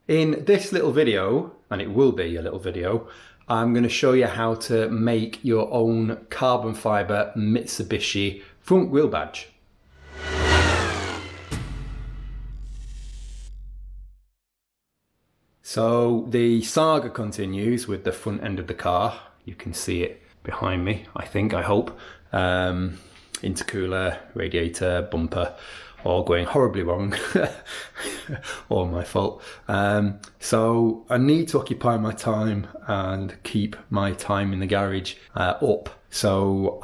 In this little video, and it will be a little video, I'm going to show you how to make your own carbon fibre Mitsubishi front wheel badge. So the saga continues with the front end of the car. You can see it behind me, I hope. Intercooler, radiator, bumper, all going horribly wrong. All my fault. So I need to occupy my time and keep my time in the garage up. So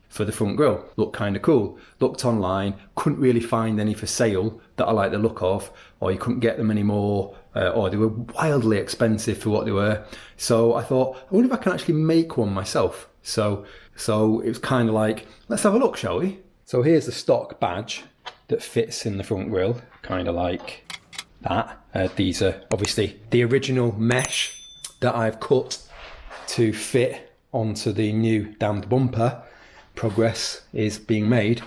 for the front grille, looked kind of cool. Looked online, couldn't really find any for sale that I like the look of, or you couldn't get them anymore, or they were wildly expensive for what they were. So I thought, I wonder if I can actually make one myself. So it was kind of like, let's have a look, shall we? So here's the stock badge that fits in the front grille, kind of like that. These are obviously the original mesh that I've cut to fit onto the new damned bumper. Progress is being made.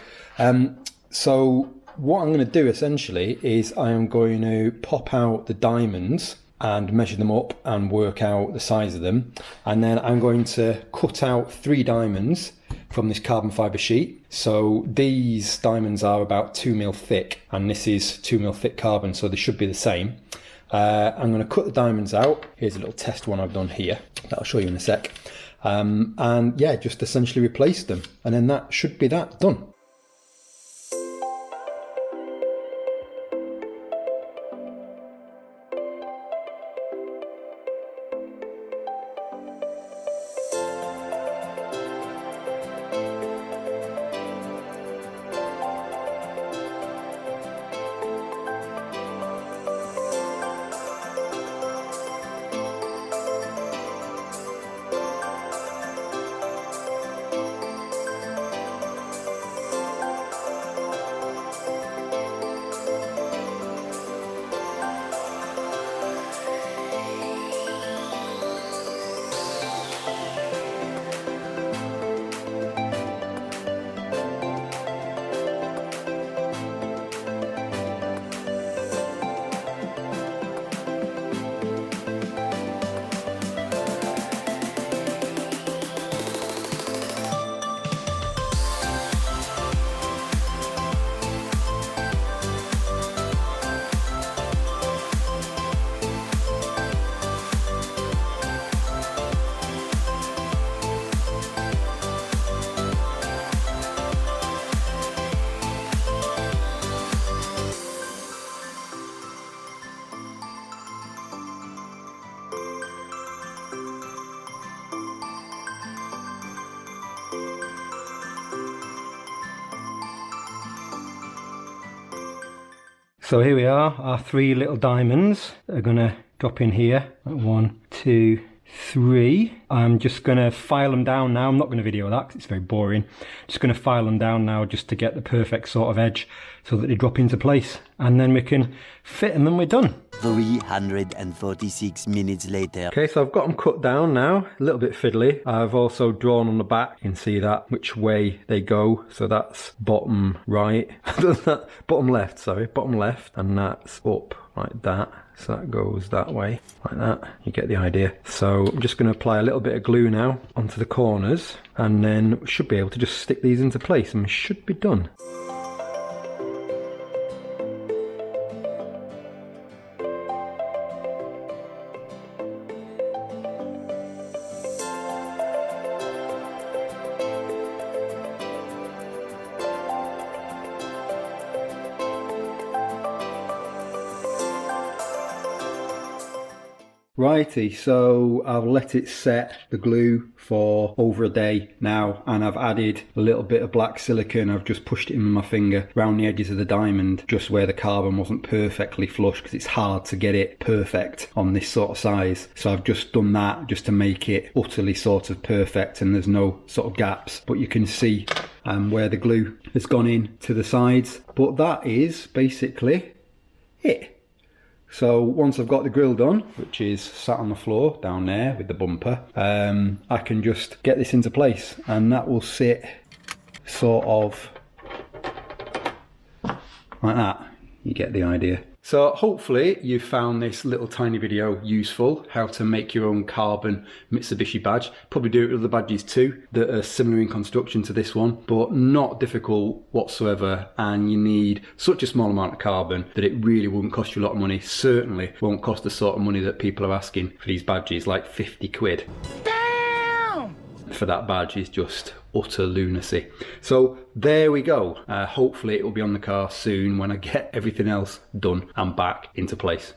So what I'm going to do essentially is I am going to pop out the diamonds and measure them up and work out the size of them, and then I'm going to cut out 3 diamonds from this carbon fibre sheet. So these diamonds are about 2mm thick, and this is 2mm thick carbon, so they should be the same. I'm going to cut the diamonds out. Here's a little test one I've done here that I'll show you in a sec. And yeah, just essentially replace them, and then that should be that done. So here we are, our 3 little diamonds are going to drop in here. 1, 2, 3. I'm just going to file them down now. I'm not going to video that because it's very boring. Just going to file them down now just to get the perfect sort of edge so that they drop into place. And then we can fit them and we're done. 346 minutes later. Okay, so I've got them cut down now, a little bit fiddly. I've also drawn on the back, you can see that, which way they go. So that's bottom right, bottom left, sorry, bottom left, and that's up like that. So that goes that way, like that, you get the idea. So I'm just going to apply a little bit of glue now onto the corners, and then we should be able to just stick these into place and we should be done. Righty, so I've let it set, the glue, for over a day now, and I've added a little bit of black silicone. I've just pushed it in with my finger around the edges of the diamond, just where the carbon wasn't perfectly flush, because it's hard to get it perfect on this sort of size. So I've just done that just to make it utterly sort of perfect and there's no sort of gaps, but you can see where the glue has gone in to the sides. But that is basically it. So once I've got the grille done, which is sat on the floor down there with the bumper, I can just get this into place, and that will sit sort of like that. You get the idea. So hopefully you found this little tiny video useful, how to make your own carbon Mitsubishi badge. Probably do it with other badges too that are similar in construction to this one, but not difficult whatsoever, and you need such a small amount of carbon that it really wouldn't cost you a lot of money. Certainly won't cost the sort of money that people are asking for these badges, like 50 quid. For that badge is just utter lunacy. So there we go. Hopefully it will be on the car soon when I get everything else done and back into place.